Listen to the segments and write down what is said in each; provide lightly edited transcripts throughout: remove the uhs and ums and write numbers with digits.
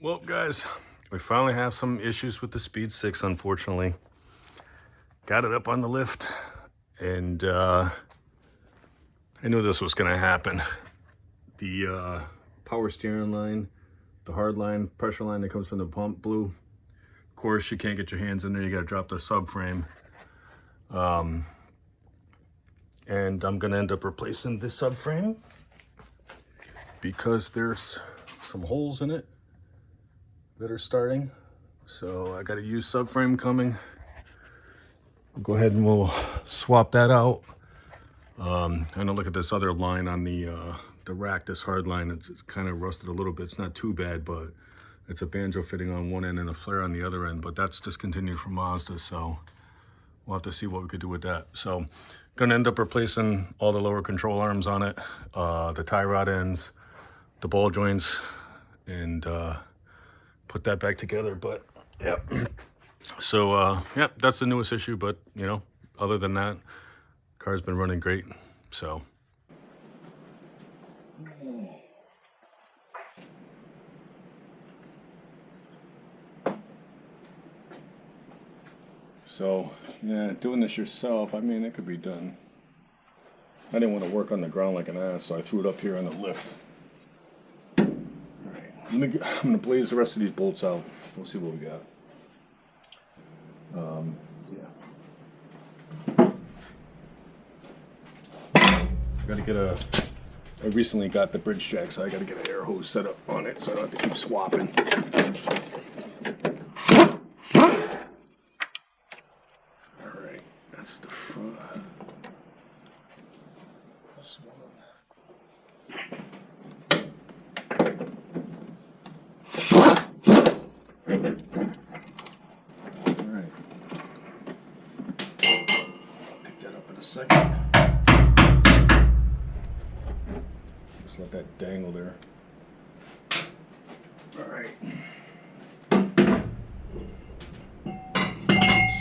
Well, guys, we finally have some issues with the Speed 6, unfortunately. Got it up on the lift, and I knew this was going to happen. The power steering line, the hard line, pressure line that comes from the pump blew. Of course, you can't get your hands in there. You got to drop the subframe. And I'm going to end up replacing the subframe because there's some holes in it that are starting. So I got a used subframe coming. We'll go ahead and we'll swap that out. I know, look at this other line on the rack, this hard line. It's kind of rusted a little bit. It's not too bad, but it's a banjo fitting on one end and a flare on the other end. But that's discontinued from Mazda, so we'll have to see what we could do with that. So gonna end up replacing all the lower control arms on it, the tie rod ends, the ball joints, and put that back together. But yeah, so yeah, that's the newest issue. But you know, other than that, car's been running great. So yeah, doing this yourself, I mean, it could be done. I didn't want to work on the ground like an ass, so I threw it up here on the lift. I'm gonna blaze the rest of these bolts out. We'll see what we got. Yeah. Gotta get I recently got the bridge jack, so I gotta get an air hose set up on it so I don't have to keep swapping. Alright, that's the front. This one. Alright. Pick that up in a second. Just let that dangle there. Alright.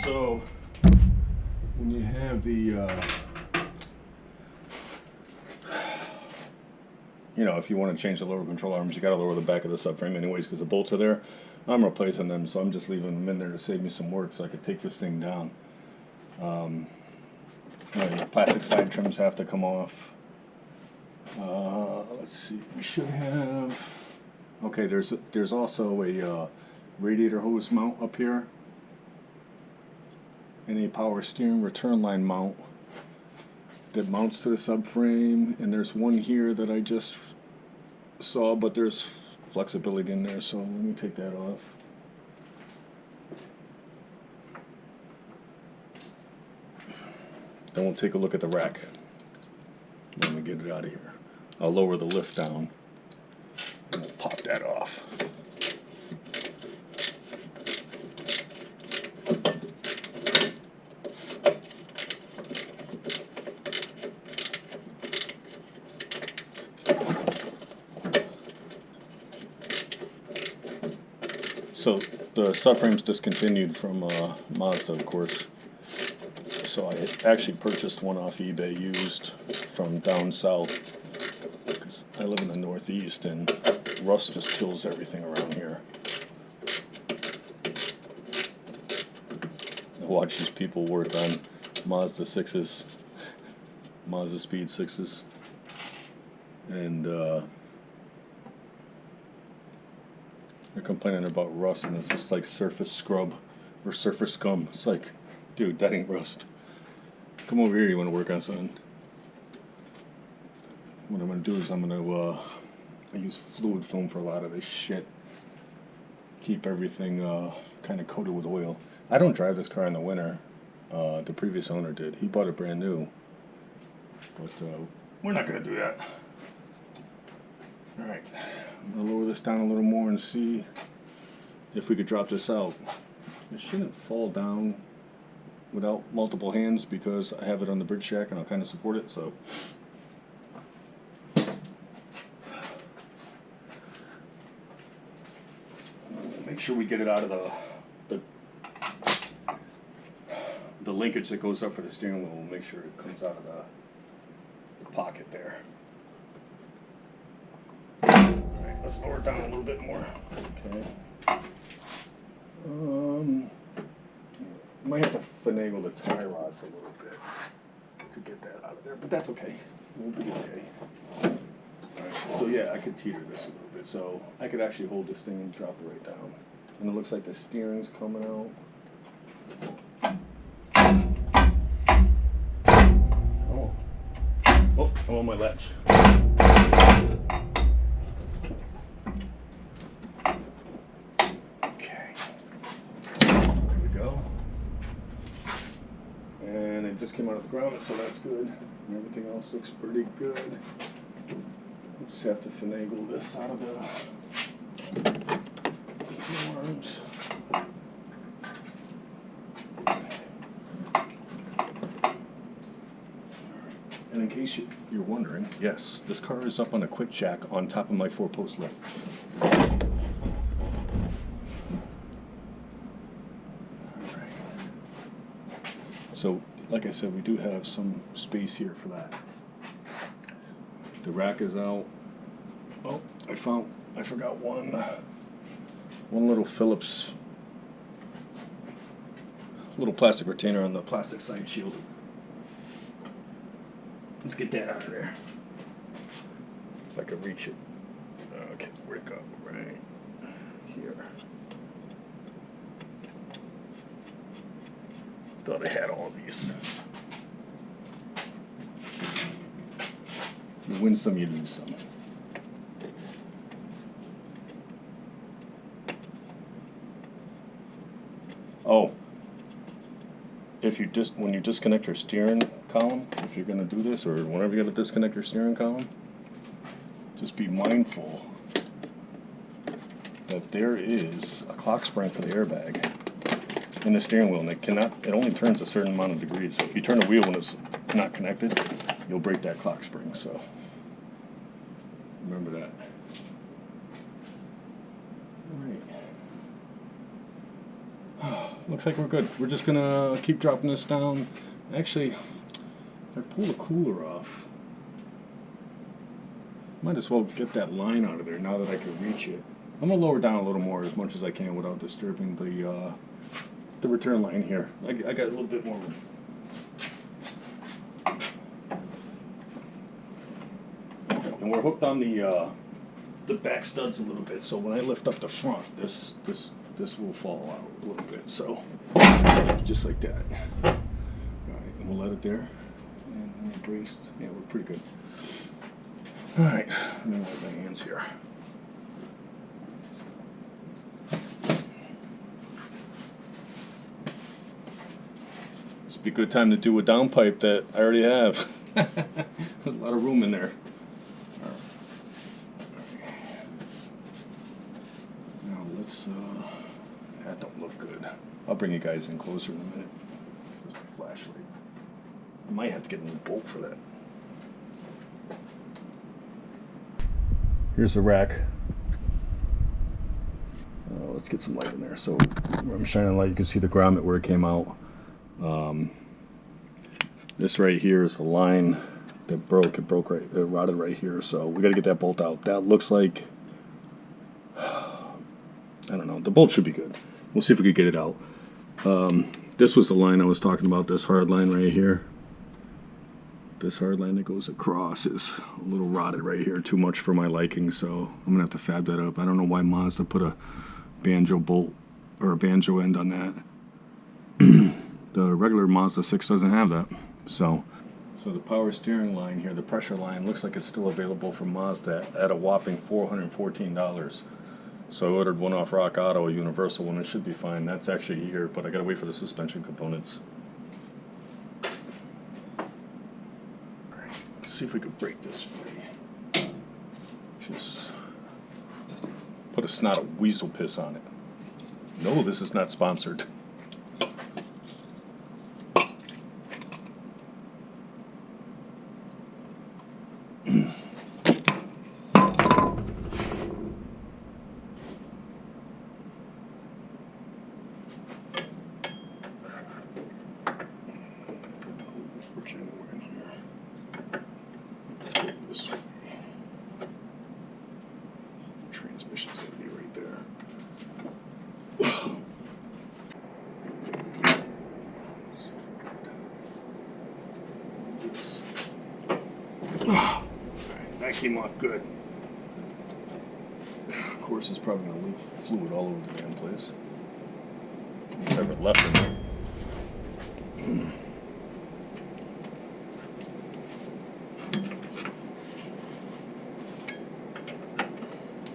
So, when you have the, you know, if you want to change the lower control arms, you got to lower the back of the subframe anyways because the bolts are there. I'm replacing them, so I'm just leaving them in there to save me some work so I could take this thing down. The plastic side trims have to come off. Let's see, we should have... Okay, there's also a radiator hose mount up here. And a power steering return line mount that mounts to the subframe. And there's one here that I just saw, but there's flexibility in there, so let me take that off. Then we'll take a look at the rack when we get it out of here. I'll lower the lift down and we'll pop that off. So the subframe's discontinued from Mazda, of course. So I actually purchased one off eBay used from down south because I live in the Northeast and rust just kills everything around here. I watch these people work on Mazda 6s, Mazdaspeed 6s, and they're complaining about rust, and it's just like surface scrub or surface scum. It's like, dude, that ain't rust. Come over here, you want to work on something. What I'm going to do is I'm going to I use fluid film for a lot of this shit. Keep everything kind of coated with oil. I don't drive this car in the winter. The previous owner did. He bought it brand new. But we're not going to do that. Alright, I'm going to lower this down a little more and see if we could drop this out. It shouldn't fall down without multiple hands because I have it on the bridge jack and I'll kind of support it, so. Make sure we get it out of the linkage that goes up for the steering wheel. We'll make sure it comes out of the pocket there. Let's lower it down a little bit more. Okay. Might have to finagle the tie rods a little bit to get that out of there, but that's okay. We'll be okay. Alright, so yeah, I could teeter this a little bit. So I could actually hold this thing and drop it right down. And it looks like the steering's coming out. Oh, I'm on my latch. Okay. There we go. And it just came out of the ground, so that's good. And everything else looks pretty good. We'll just have to finagle this out of the arms. And in case you're wondering, yes, this car is up on a quick jack on top of my 4-post lift. Alright. So, like I said, we do have some space here for that. The rack is out. Oh, I forgot one little Phillips, little plastic retainer on the plastic side shield. Let's get that out of there. If I could reach it. Okay, where'd it go? Right here. Thought I had all of these. You win some, you lose some. Oh. When you disconnect your steering column, if you're going to do this, or whenever you're going to disconnect your steering column, just be mindful that there is a clock spring for the airbag in the steering wheel, and it only turns a certain amount of degrees. So if you turn the wheel when it's not connected, you'll break that clock spring. So remember that. Looks like we're good. We're just gonna keep dropping this down. Actually, if I pull the cooler off, might as well get that line out of there now that I can reach it. I'm gonna lower down a little more as much as I can without disturbing the return line here. I got a little bit more room. And we're hooked on the back studs a little bit, so when I lift up the front, this will fall out a little bit, so just like that. Alright, and we'll let it there. And we're braced. Yeah, we're pretty good. Alright, let me wipe my hands here. This would be a good time to do a downpipe that I already have. There's a lot of room in there. Now let's that don't look good. I'll bring you guys in closer in a minute. There's my flashlight. I might have to get a new bolt for that. Here's the rack. Let's get some light in there. So where I'm shining light, you can see the grommet where it came out. This right here is the line that broke. It rotted right here. So we got to get that bolt out. That looks like, I don't know. The bolt should be good. We'll see if we could get it out. This was the line I was talking about, this hard line right here. This hard line that goes across is a little rotted right here, too much for my liking, so I'm going to have to fab that up. I don't know why Mazda put a banjo bolt or a banjo end on that. The regular Mazda 6 doesn't have that. So the power steering line here, the pressure line, looks like it's still available from Mazda at a whopping $414. So I ordered one off Rock Auto, a universal one. It should be fine. That's actually here, but I gotta wait for the suspension components. Alright, let's see if we could break this free. Just put a snot of weasel piss on it. No, this is not sponsored. Alright, that came off good. Of course, it's probably going to leak fluid all over the damn place. Whatever left in there.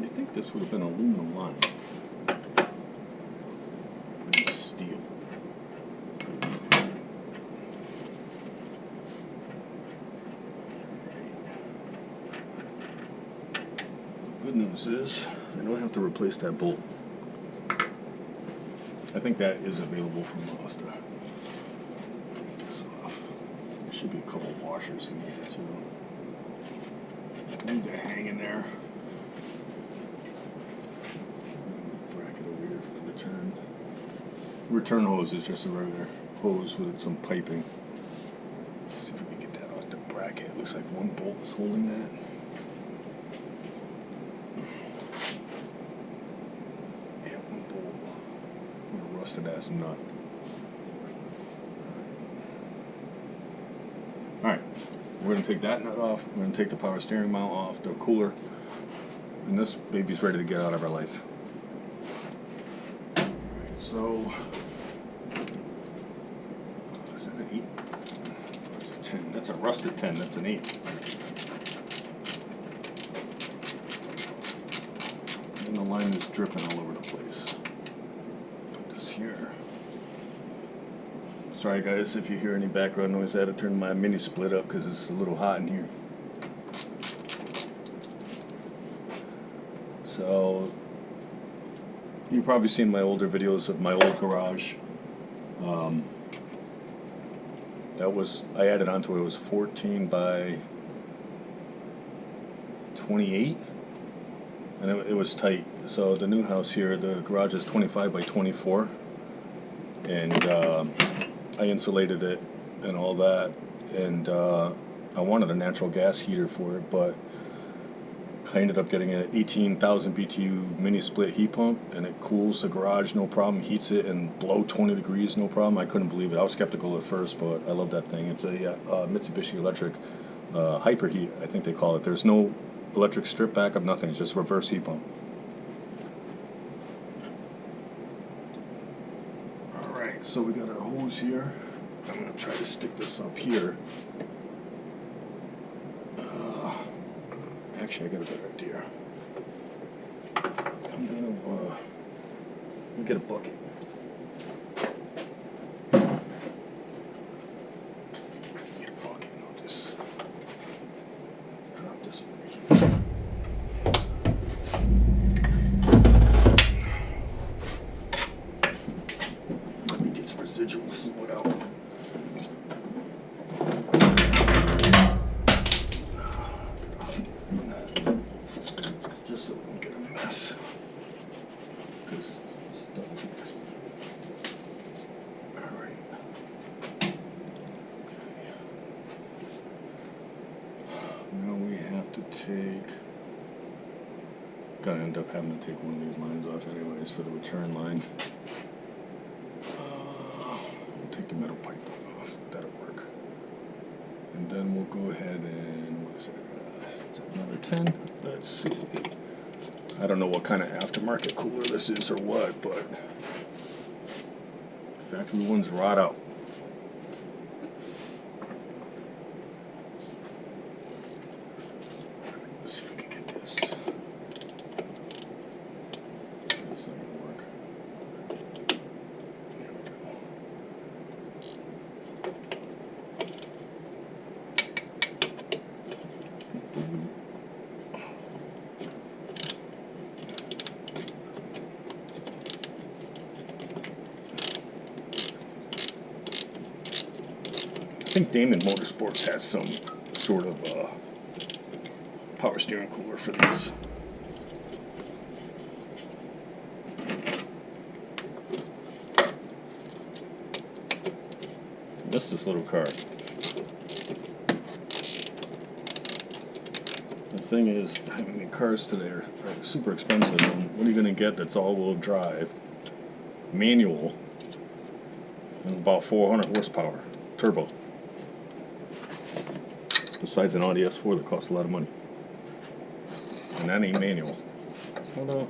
You think this would have been aluminum line? Maybe steel. Good news is I don't have to replace that bolt. I think that is available from Mazda. Take this off. There should be a couple washers in here too. Need to hang in there. Bracket over here for the return. Return hose is just a regular hose with some piping. Let's see if we can get that off the bracket. It looks like one bolt is holding that. Rusted ass nut. Alright, we're going to take that nut off, we're going to take the power steering mount off, the cooler, and this baby's ready to get out of our life. Alright, so, is that an 8? That's a 10. That's a rusted 10, that's an 8. And the line is dripping all over the place. Here. Sorry guys if you hear any background noise. I had to turn my mini split up because it's a little hot in here. So you've probably seen my older videos of my old garage. That was, I added onto it, it was 14 by 28 and it was tight. So the new house here, the garage is 25 by 24. And I insulated it and all that, and I wanted a natural gas heater for it, but I ended up getting an 18,000 BTU mini split heat pump, and it cools the garage no problem, heats it and below 20 degrees no problem. I couldn't believe it. I was skeptical at first, but I love that thing. It's a Mitsubishi Electric Hyperheat, I think they call it. There's no electric strip backup, nothing. It's just reverse heat pump. So we got our hose here. I'm going to try to stick this up here. Actually, I got a better idea. I'm going to get a bucket. Get a bucket and I'll just drop this over here. Residual fluid out. Just so we don't get a mess. Because stuff like this. Alright. Okay. Now we have to take. Gonna end up having to take one of these lines off anyways for the return line. Take the metal pipe off, that'll work. And then we'll go ahead and, what is it, is that another 10? Let's see. I don't know what kind of aftermarket cooler this is or what, but factory ones rot out. Let's see if we can get this. This ain't gonna work. I think Damon Motorsports has some sort of power steering cooler for this. This little car. The thing is, I mean, cars today are super expensive. And what are you going to get that's all-wheel drive, manual, and about 400 horsepower, turbo? besides an Audi S4 that costs a lot of money. And that ain't manual. Although,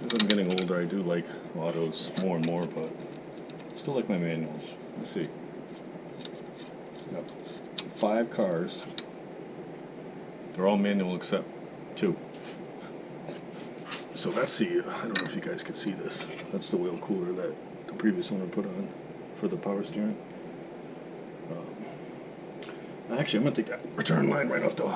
as I'm getting older, I do like autos more and more, but still like my manuals. Let's see. Got 5 cars. They're all manual except 2. So that's the, I don't know if you guys can see this. That's the wheel cooler that the previous owner put on for the power steering. Actually, I'm going to take that return line right off the...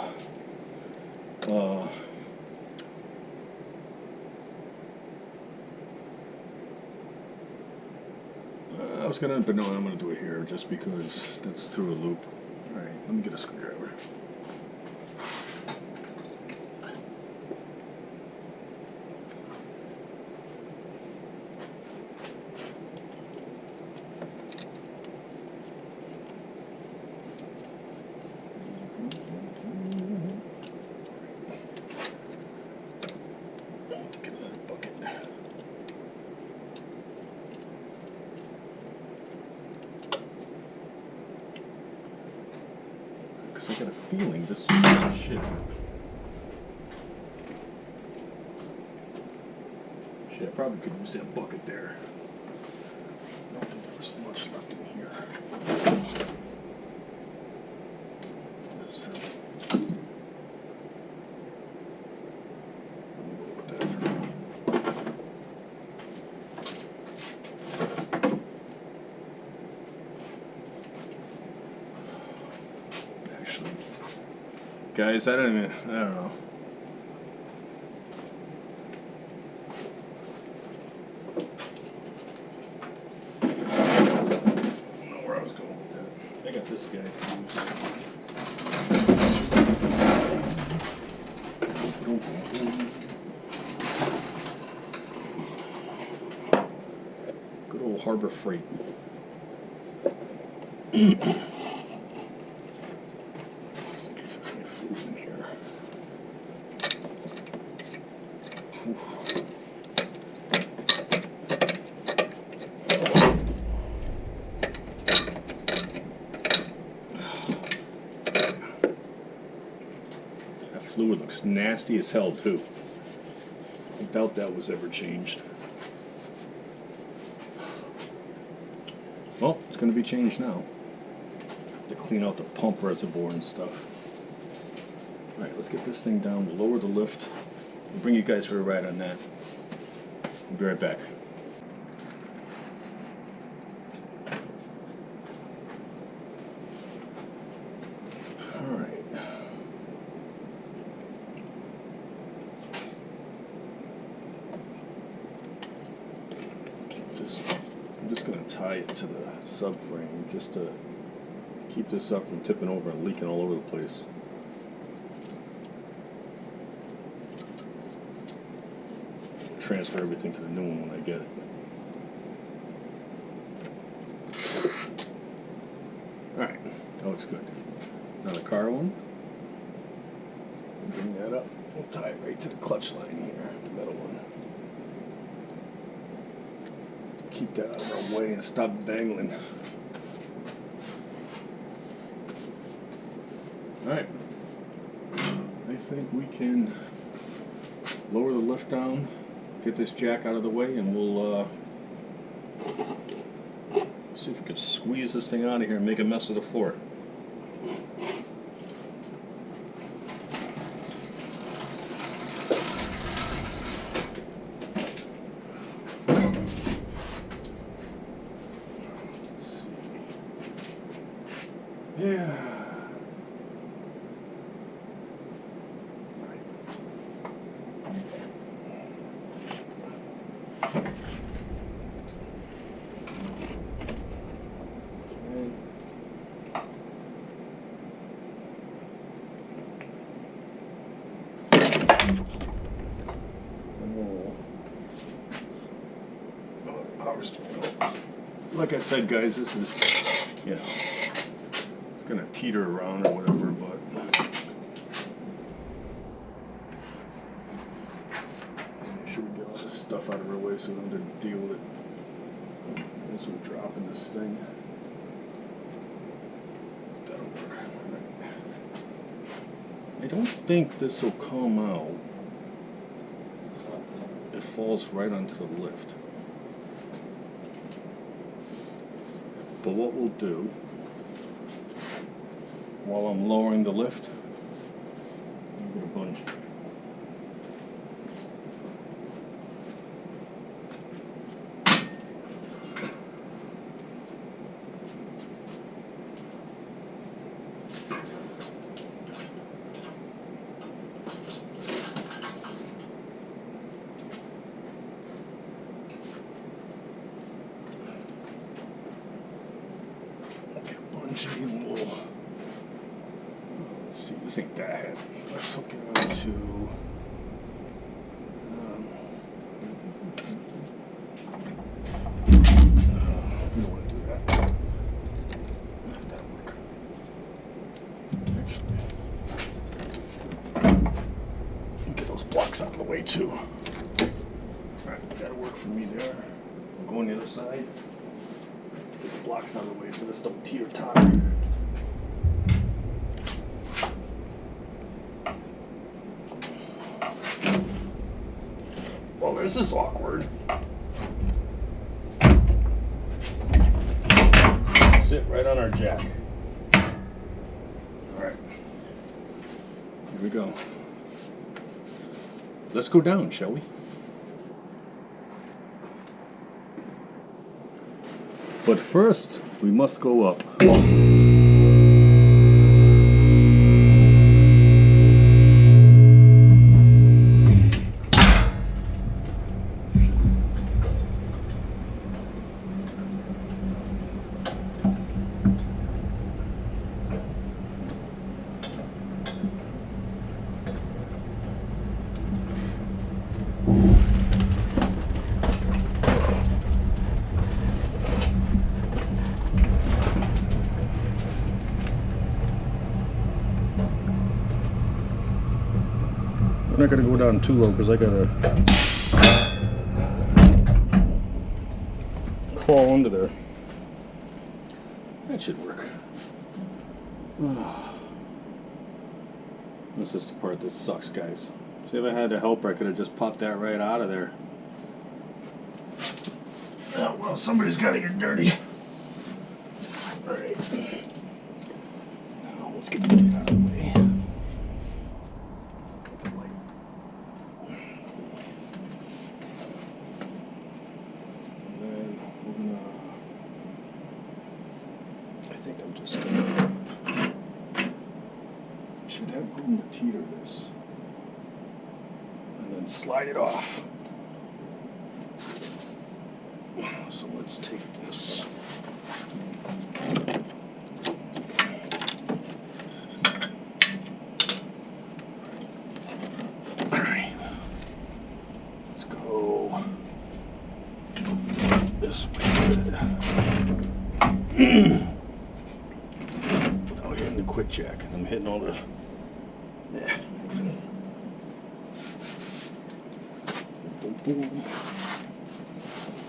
I was going to, but no, I'm going to do it here just because that's through a loop. Alright, let me get a screwdriver. I got a feeling this is shit. Shit, I probably could use that bucket there. I don't think there was much left in here. Guys, I don't know. I don't know where I was going with that. I got this guy to use. Good old Harbor Freight. Fluid looks nasty as hell too. I doubt that was ever changed. Well, it's going to be changed now. To clean out the pump reservoir and stuff. Alright, let's get this thing down. We'll lower the lift. We'll bring you guys for a ride on that. We'll be right back. I'm just going to tie it to the subframe just to keep this up from tipping over and leaking all over the place. Transfer everything to the new one when I get it. Alright, that looks good. Now the car one. Bring that up. We'll tie it right to the clutch line here, the metal one. Keep that out of our way and stop dangling. Alright. I think we can lower the lift down, get this jack out of the way, and we'll see if we can squeeze this thing out of here and make a mess of the floor. Yeah. Power steering. Like I said, guys, this is, you know, it's gonna teeter around or whatever, but make sure we get all this stuff out of our way so we don't have to deal with it. As we're dropping this thing. That'll work. All right. I don't think this will come out. It falls right onto the lift. But what we'll do, while I'm lowering the lift, give it a bunch. And we'll, let's see, this ain't that heavy. Let's hook it onto, we don't want to do that. That'll work. Actually, get those blocks out of the way too. Alright, that'll work for me there. We'll go on the other side. Get the blocks out of the way so this don't teeter-totter. Well, this is awkward. Sit right on our jack. Alright. Here we go. Let's go down, shall we? But first, we must go up. I'm not going to go down too low because I got to crawl under there. That should work. This is the part that sucks, guys. See, if I had a helper, I could have just popped that right out of there. Oh, well, somebody's got to get dirty. Alright. Now, let's get the gate out of the way. Should have room to teeter this and then slide it off. So let's take this. All right, let's go this way. Now we're hitting the quick jack, and I'm hitting all the. Yeah. Boom, boom.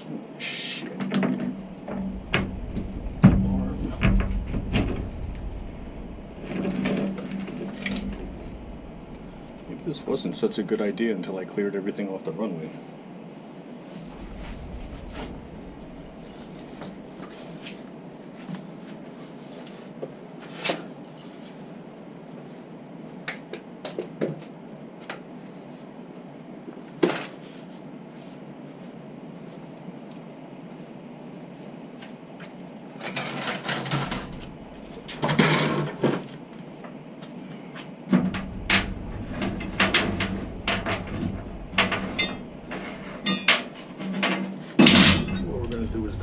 Oh, shit. Arm. Maybe this wasn't such a good idea until I cleared everything off the runway.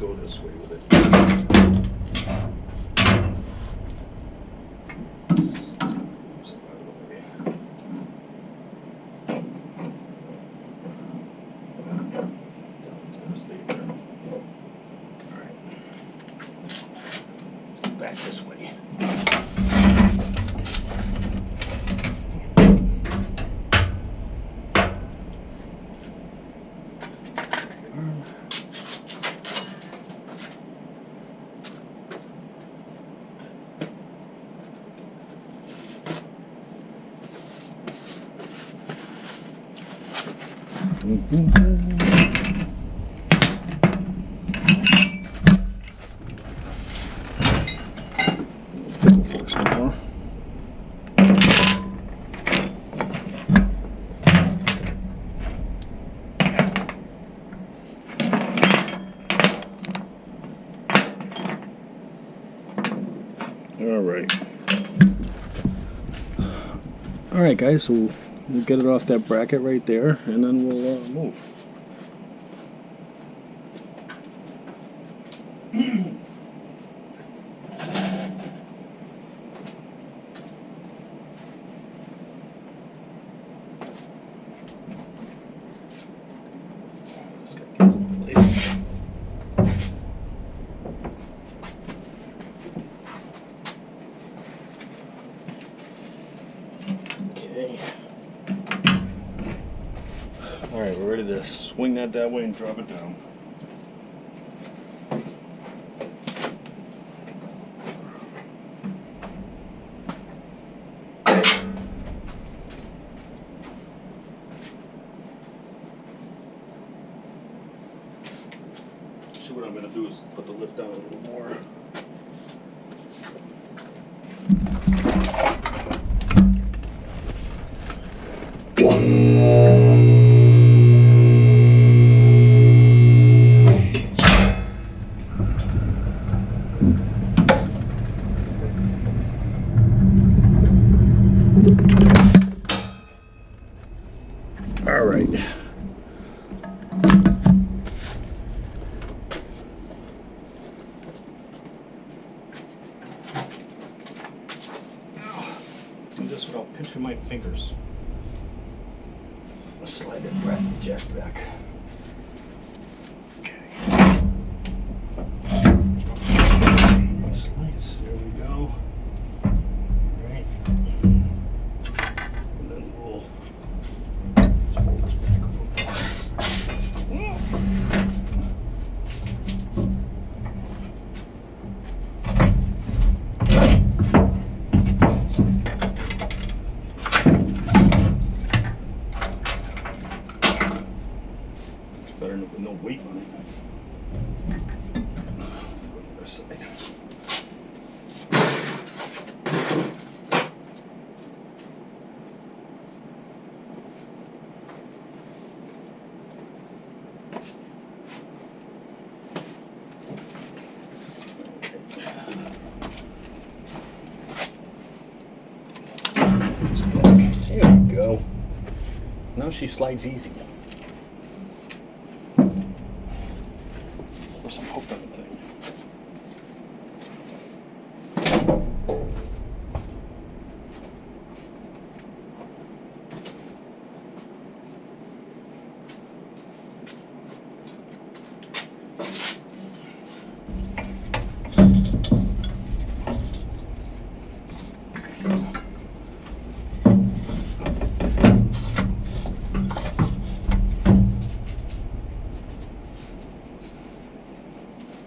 Go this way with it. Back this way. Alright guys, so we'll get it off that bracket right there, and then we'll move. Alright, we're ready to swing that way and drop it down. So what I'm going to do is put the lift down a little more. All right. Do this without pinching my fingers. I'll slide that bracket jack back. Okay. Slides. There we go. All right. And then we'll pull this back a little bit. Better with no weight on it. Go to the other side. There we go. Now she slides easy. Or some hook on the thing.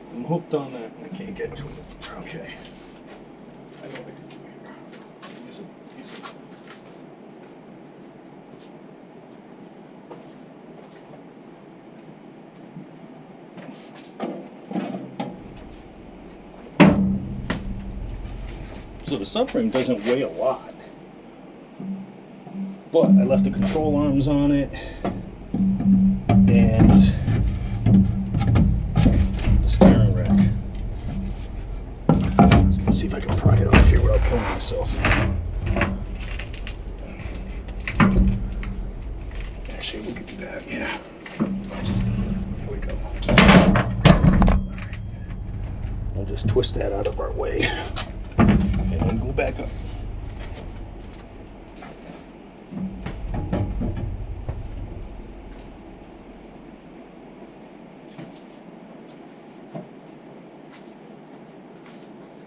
I'm hooked on that and I can't get to it. Okay. I know what I can do here. Use it. So the subframe doesn't weigh a lot, but I left the control arms on it and the steering rack. So let's see if I can pry it off here without killing myself. Actually, we could do that, yeah. Here we go. We'll just twist that out of our way and then go back up.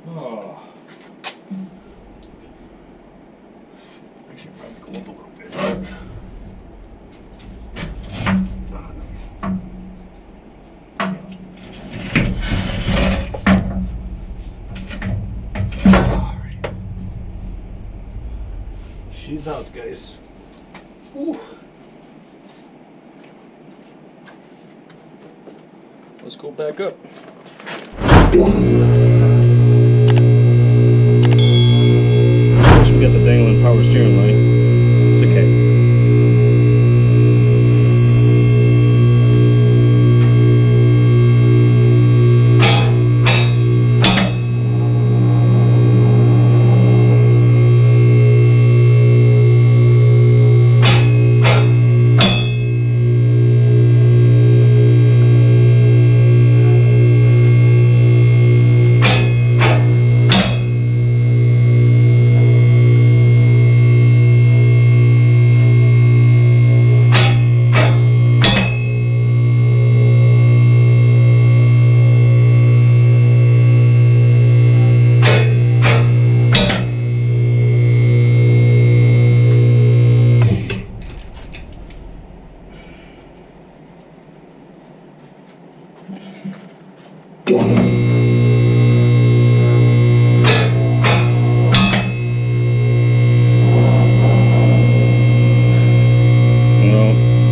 Oh. I should probably go up a little bit. Alright. She's out, guys. Whew. let's go back up. We got the dangling power steering light. It's okay.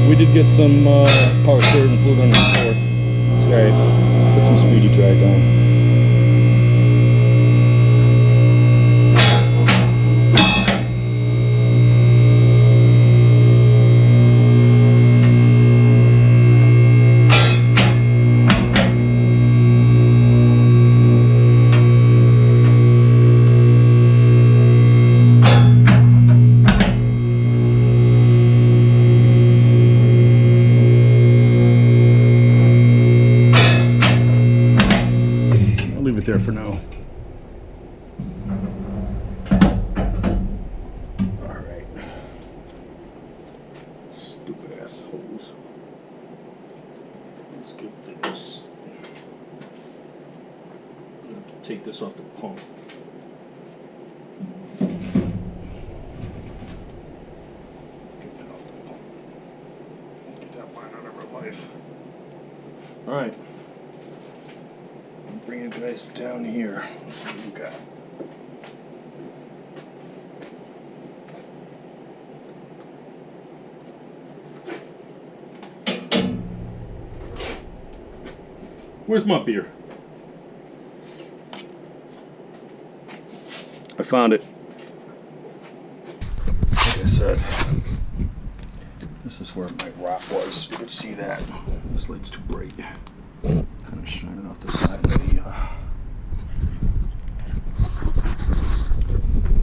We did get some power steering fluid on the floor. That's right. Put some speedy drag on. There for now. Alright. Stupid ass hose. Let's get this. I'm gonna have to take this off the pump. Get that off the pump. Get that line out of our life. Alright. Bring you guys down here. Let's see what we got. Where's my beer? I found it. Like I said, this is where my rock was. You can see that. This light's too bright. Kind of shining off the side of the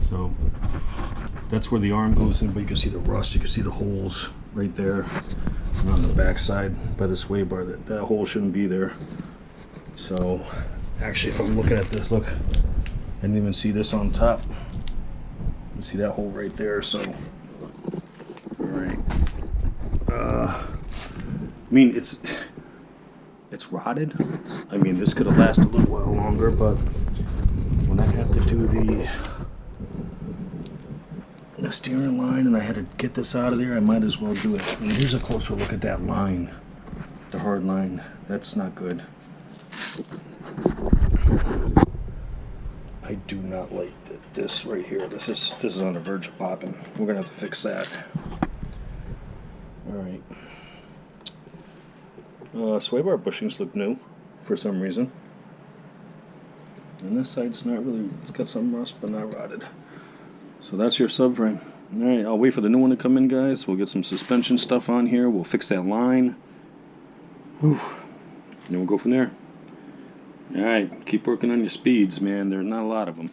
so that's where the arm goes in, but you can see the rust, you can see the holes right there, and on the back side by the sway bar, that hole shouldn't be there. So actually, if I'm looking at this, look, I didn't even see this on top. You see that hole right there. So all right, I mean, it's rotted. I mean, this could have lasted a little while longer, but when I have to do the steering line and I had to get this out of there, I might as well do it. I mean, here's a closer look at that line, the hard line. That's not good. I do not like this right here. This is on the verge of popping. We're gonna have to fix that. All right. Sway bar bushings look new for some reason. And this side's not really, it's got some rust but not rotted. So that's your subframe. Alright, I'll wait for the new one to come in, guys. We'll get some suspension stuff on here. We'll fix that line. Whew. Then we'll go from there. Alright, keep working on your speeds, man. There's not a lot of them.